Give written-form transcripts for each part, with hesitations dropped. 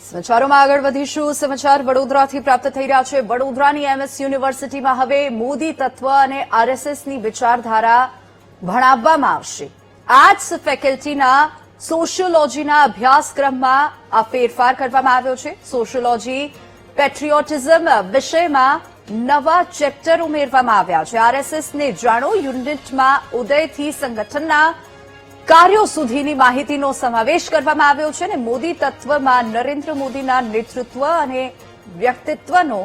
સમાચારોમાં આગળ વધીશું। સમાચાર વડોદરાથી પ્રાપ્ત થઈ રહ્યા છે। વડોદરાની એમએસ યુનિવર્સિટીમાં હવે મોદી તત્વ અને આરએસએસની વિચારધારા ભણાવવામાં આવશે। આર્ટ્સ ફેકલ્ટીના સોશિયોલોજીના અભ્યાસક્રમમાં આ ફેરફાર કરવામાં આવ્યો છે। સોશિયોલોજી પેટ્રિયોટિઝમ વિષયમાં નવા ચેપ્ટર ઉમેરવામાં આવ્યા છે। આરએસએસને જાણો યુનિટમાં ઉદયથી સંગઠનના કાર્યો સુધીની માહિતીનો સમાવેશ કરવામાં આવ્યો છે અને મોદી તત્વમાં નરેન્દ્ર મોદીના નેતૃત્વ અને વ્યક્તિત્વનો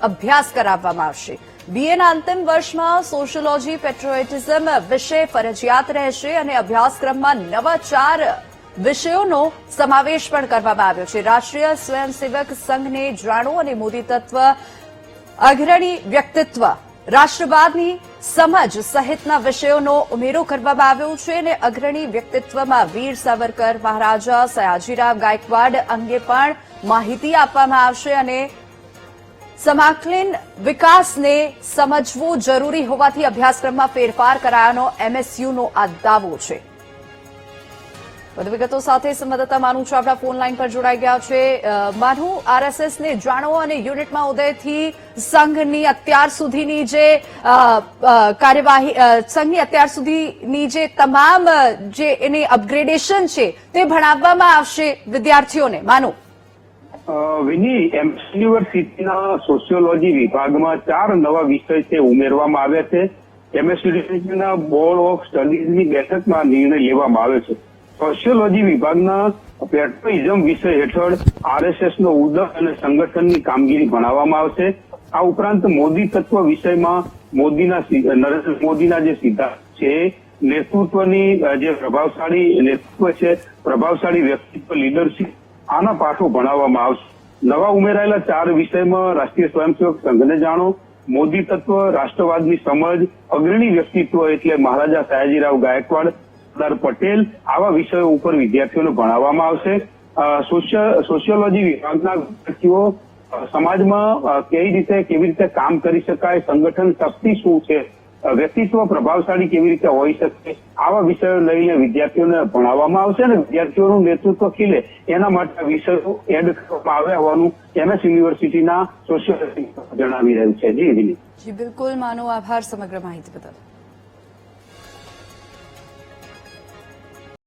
અભ્યાસ કરાવવામાં આવશે। બીએના અંતિમ વર્ષમાં સોશિયોલોજી પેટ્રિયોટિઝમ વિષય ફરજિયાત રહેશે અને અભ્યાસક્રમમાં નવા 4 વિષયોનો સમાવેશ પણ કરવામાં આવ્યો છે। રાષ્ટ્રીય સ્વયંસેવક સંઘને જાણો અને મોદી તત્વ અગ્રણી વ્યક્તિત્વ રાષ્ટ્રવાદની સમજ સહિતના વિષયોનો ઉમેરો કરવામાં આવ્યો છે અને અગ્રણી વ્યક્તિત્વમાં વીર સાવરકર, મહારાજા સયાજીરાવ ગાયકવાડ અંગે પણ માહિતી આપવામાં આવશે અને સમકાલીન વિકાસને સમજવું જરૂરી હોવાથી અભ્યાસક્રમમાં ફેરફાર કરાયાનો એમએસયુનો આ દાવો છે। વધુ વિગતો સાથે સંવાદદાતા માનુ ચાવડા ફોન લાઈન પર જોડાઈ ગયા છે। માનુ, આરએસએસને જાણો અને યુનિટમાં ઉદયથી સંઘની અત્યાર સુધીની જે કાર્યવાહી સંઘની અત્યાર સુધીની જે તમામ જે એની અપગ્રેડેશન છે તે ભણાવવામાં આવશે વિદ્યાર્થીઓને। માનુ વિની, એમએસ યુનિવર્સિટીના સોશિયોલોજી વિભાગમાં 4 નવા વિષય છે ઉમેરવામાં આવ્યા છે। એમએસ યુનિવર્સિટીના બોર્ડ ઓફ સ્ટડીઝની બેઠકમાં નિર્ણય લેવામાં આવ્યો છે। સોશિયોલોજી વિભાગના પેટ્રિયોટિઝમ વિષય હેઠળ આરએસએસનો ઉદય અને સંગઠનની કામગીરી ભણાવવામાં આવશે। આ ઉપરાંત મોદી તત્વ વિષયમાં નરેન્દ્ર મોદીના જે સિદ્ધાંત છે, નેતૃત્વની જે પ્રભાવશાળી નેતૃત્વ છે, પ્રભાવશાળી વ્યક્તિત્વ, લીડરશીપ, આના પાઠો ભણાવવામાં આવશે। નવા ઉમેરાયેલા 4 વિષયમાં રાષ્ટ્રીય સ્વયંસેવક સંઘને જાણો, મોદી તત્વ, રાષ્ટ્રવાદની સમજ, અગ્રણી વ્યક્તિત્વ એટલે મહારાજા સયાજીરાવ ગાયકવાડ, સરદાર પટેલ, આવા વિષયો ઉપર વિદ્યાર્થીઓને ભણાવવામાં આવશે। સોશિયોલોજી વિભાગના વિદ્યાર્થીઓ સમાજમાં કેવી રીતે કામ કરી શકાય, સંગઠન શક્તિ શું છે, વ્યક્તિત્વ પ્રભાવશાળી કેવી રીતે હોઈ શકે, આવા વિષયો લઈને વિદ્યાર્થીઓને ભણાવવામાં આવશે અને વિદ્યાર્થીઓનું નેતૃત્વ ખીલે એના માટે વિષયો એડ કરવામાં આવ્યા હોવાનું એમએસ યુનિવર્સિટીના સોશિયોલોજી જણાવી રહ્યું છે। જી વિનીત। જી બિલકુલ માનો, આભાર સમગ્ર માહિતી બદલ।